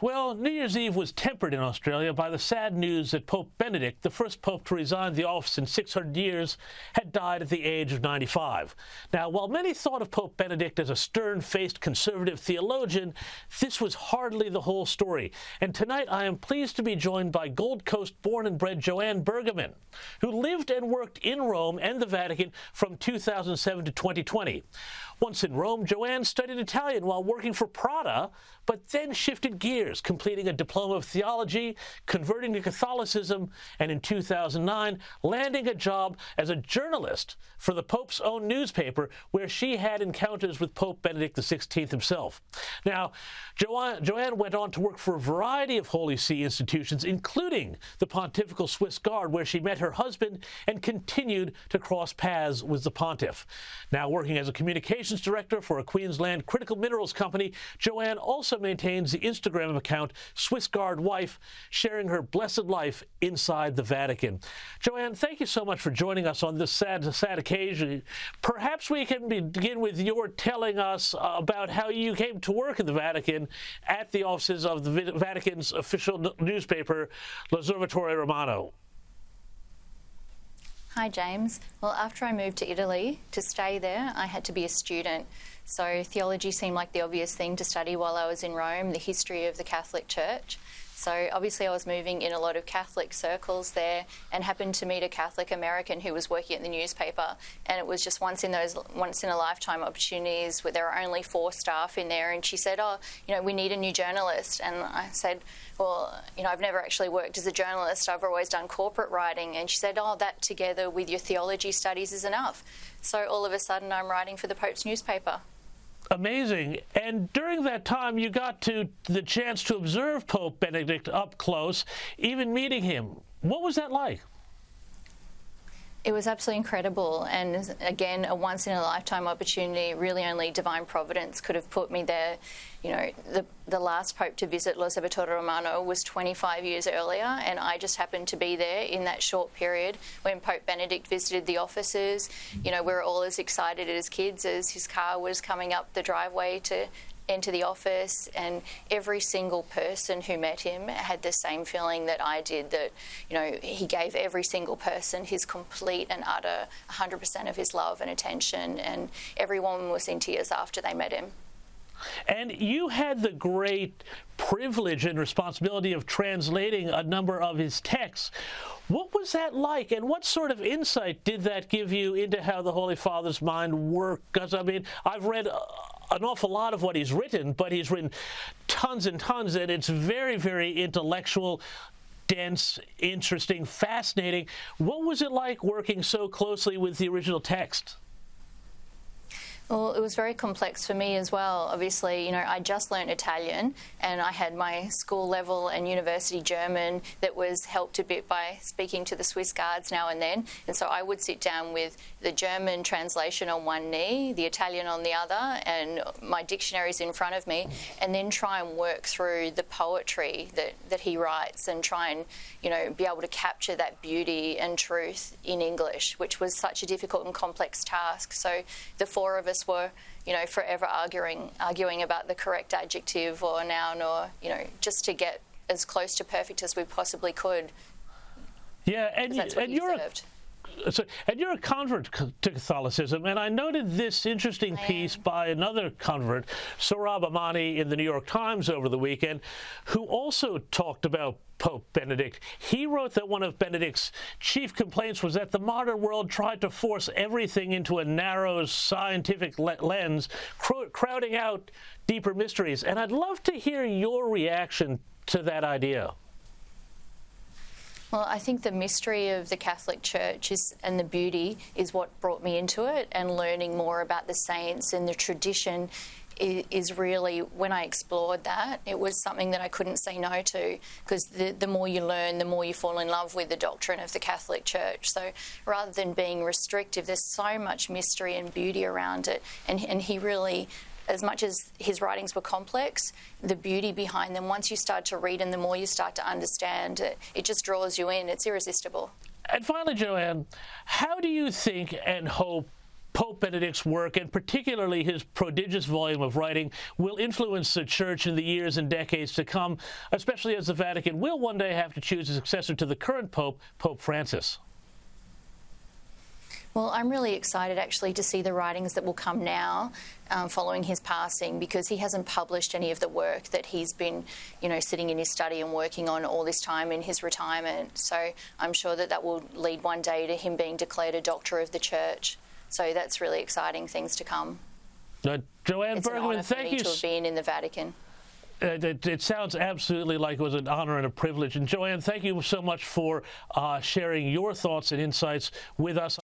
Well, New Year's Eve was tempered in Australia by the sad news that Pope Benedict, the first pope to resign the office in 600 years, had died at the age of 95. Now, while many thought of Pope Benedict as a stern-faced conservative theologian, this was hardly the whole story. And tonight I am pleased to be joined by Gold Coast born and bred Joanne Bergamin, who lived and worked in Rome and the Vatican from 2007 to 2020. Once in Rome, Joanne studied Italian while working for Prada, but then shifted gears, completing a diploma of theology, converting to Catholicism, and in 2009, landing a job as a journalist for the Pope's own newspaper, where she had encounters with Pope Benedict XVI himself. Now, Joanne went on to work for a variety of Holy See institutions, including the Pontifical Swiss Guard, where she met her husband and continued to cross paths with the Pontiff. Now working as a communications director for a Queensland critical minerals company, Joanne also maintains the Instagram account Swiss Guard Wife, sharing her blessed life inside the Vatican. Joanne, thank you so much for joining us on this sad occasion. Perhaps we can begin with your telling us about how you came to work in the Vatican at the offices of the Vatican's official newspaper, L'Osservatore Romano. Hi, James. Well, after I moved to Italy to stay there, I had to be a student. So theology seemed like the obvious thing to study while I was in Rome, the history of the Catholic Church. So obviously I was moving in a lot of Catholic circles there and happened to meet a Catholic American who was working at the newspaper. And it was just once in a lifetime opportunities where there were only 4 staff in there. And she said, we need a new journalist. And I said, well, I've never actually worked as a journalist. I've always done corporate writing. And she said, that together with your theology studies is enough. So all of a sudden I'm writing for the Pope's newspaper. Amazing. And during that time, you got the chance to observe Pope Benedict up close, even meeting him. What was that like? It was absolutely incredible, and again, a once-in-a-lifetime opportunity. Really only divine providence could have put me there. The last pope to visit L'Osservatore Romano was 25 years earlier, and I just happened to be there in that short period when Pope Benedict visited the offices. We were all as excited as kids as his car was coming up the driveway to enter the office, and every single person who met him had the same feeling that I did, that he gave every single person his complete and utter 100% of his love and attention, and everyone was in tears after they met him. And you had the great privilege and responsibility of translating a number of his texts. What was that like, and what sort of insight did that give you into how the Holy Father's mind worked? Because, I've read an awful lot of what he's written, but he's written tons and tons, and it's very, very intellectual, dense, interesting, fascinating. What was it like working so closely with the original text? Well, it was very complex for me as well. Obviously, I just learned Italian, and I had my school level and university German that was helped a bit by speaking to the Swiss Guards now and then. And so I would sit down with the German translation on one knee, the Italian on the other, and my dictionaries in front of me, and then try and work through the poetry that he writes and try and, be able to capture that beauty and truth in English, which was such a difficult and complex task. So the 4 of us were, forever arguing about the correct adjective or noun, or, just to get as close to perfect as we possibly could. Yeah, and you're a convert to Catholicism, and I noted this interesting piece by another convert, Sohrab Amani, in the New York Times over the weekend, who also talked about Pope Benedict. He wrote that one of Benedict's chief complaints was that the modern world tried to force everything into a narrow scientific lens, crowding out deeper mysteries. And I'd love to hear your reaction to that idea. Well, I think the mystery of the Catholic Church and the beauty is what brought me into it, and learning more about the saints and the tradition is really, when I explored that, it was something that I couldn't say no to, because the more you learn, the more you fall in love with the doctrine of the Catholic Church. So rather than being restrictive, there's so much mystery and beauty around it, and he really, as much as his writings were complex, the beauty behind them, once you start to read and the more you start to understand, it just draws you in. It's irresistible. And finally, Joanne, how do you think and hope Pope Benedict's work, and particularly his prodigious volume of writing, will influence the Church in the years and decades to come, especially as the Vatican will one day have to choose a successor to the current Pope, Pope Francis? Well, I'm really excited actually to see the writings that will come now following his passing, because he hasn't published any of the work that he's been, sitting in his study and working on all this time in his retirement. So I'm sure that that will lead one day to him being declared a Doctor of the Church. So that's really exciting things to come. Joanne It's an Bergamin, honour for thank me you. to have been in the Vatican. It sounds absolutely like it was an honor and a privilege. And Joanne, thank you so much for sharing your thoughts and insights with us.